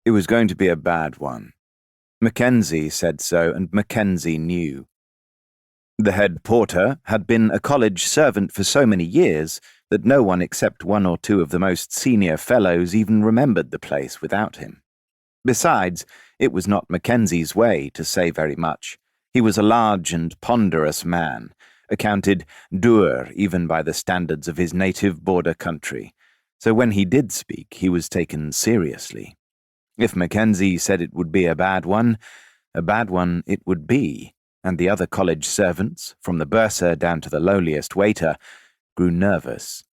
It was going to be a bad one. Mackenzie said so, and Mackenzie knew. The head porter had been a college servant for so many years that no one except one or two of the most senior fellows even remembered the place without him. Besides, it was not Mackenzie's way to say very much. He was a large and ponderous man, accounted dour even by the standards of his native border country, so when he did speak he was taken seriously. If Mackenzie said it would be a bad one it would be, and the other college servants, from the bursar down to the lowliest waiter, grew nervous.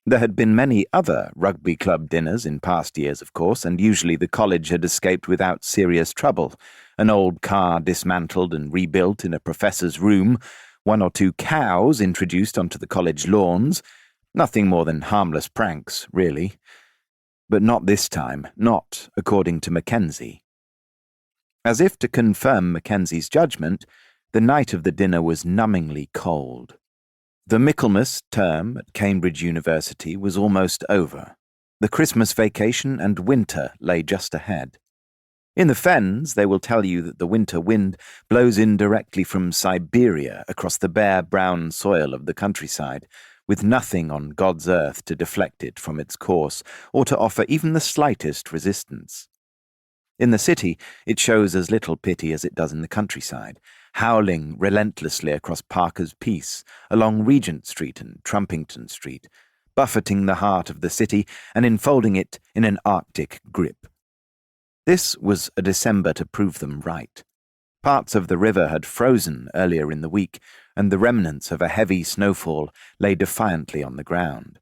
There had been many other rugby club dinners in past years, of course, and usually the college had escaped without serious trouble. An old car dismantled and rebuilt in a professor's room, one or two cows introduced onto the college lawns, nothing more than harmless pranks, really. But not this time, not according to Mackenzie. As if to confirm Mackenzie's judgment, the night of the dinner was numbingly cold. The Michaelmas term at Cambridge University was almost over. The Christmas vacation and winter lay just ahead. In the Fens, they will tell you that the winter wind blows in directly from Siberia across the bare brown soil of the countryside, with nothing on God's earth to deflect it from its course or to offer even the slightest resistance. In the city, it shows as little pity as it does in the countryside, howling relentlessly across Parker's Peace, along Regent Street and Trumpington Street, buffeting the heart of the city and enfolding it in an Arctic grip. This was a December to prove them right. Parts of the river had frozen earlier in the week, and the remnants of a heavy snowfall lay defiantly on the ground.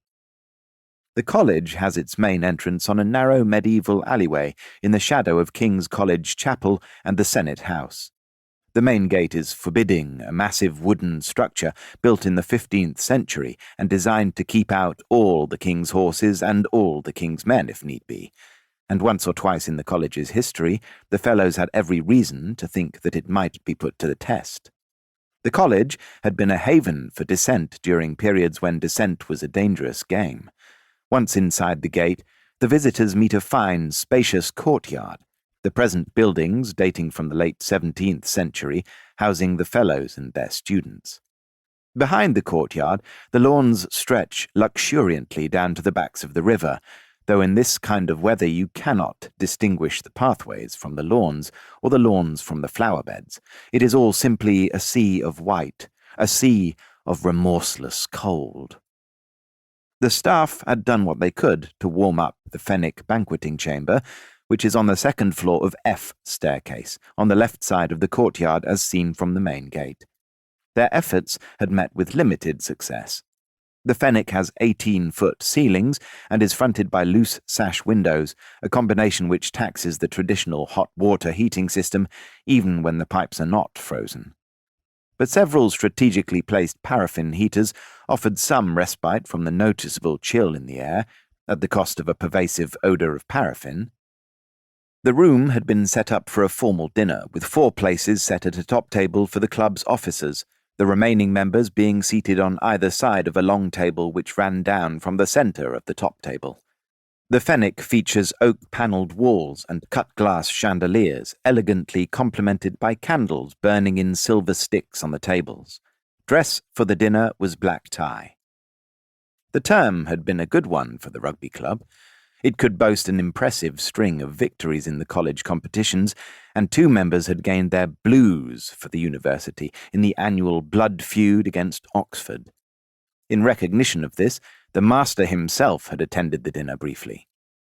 The college has its main entrance on a narrow medieval alleyway in the shadow of King's College Chapel and the Senate House. The main gate is forbidding, a massive wooden structure built in the 15th century and designed to keep out all the king's horses and all the king's men if need be. And once or twice in the college's history, the fellows had every reason to think that it might be put to the test. The college had been a haven for dissent during periods when dissent was a dangerous game. Once inside the gate, the visitors meet a fine, spacious courtyard, the present buildings dating from the late 17th century, housing the fellows and their students. Behind the courtyard, the lawns stretch luxuriantly down to the backs of the river, though in this kind of weather you cannot distinguish the pathways from the lawns or the lawns from the flower beds. It is all simply a sea of white, a sea of remorseless cold. The staff had done what they could to warm up the Fenwick banqueting chamber, which is on the second floor of F staircase, on the left side of the courtyard as seen from the main gate. Their efforts had met with limited success. The Fenwick has 18-foot ceilings and is fronted by loose sash windows, a combination which taxes the traditional hot water heating system even when the pipes are not frozen. But several strategically placed paraffin heaters offered some respite from the noticeable chill in the air, at the cost of a pervasive odour of paraffin. The room had been set up for a formal dinner, with 4 places set at a top table for the club's officers, the remaining members being seated on either side of a long table which ran down from the centre of the top table. The Fenwick features oak-panelled walls and cut-glass chandeliers, elegantly complemented by candles burning in silver sticks on the tables. Dress for the dinner was black tie. The term had been a good one for the rugby club. It could boast an impressive string of victories in the college competitions, and 2 members had gained their blues for the university in the annual blood feud against Oxford. In recognition of this, the master himself had attended the dinner briefly.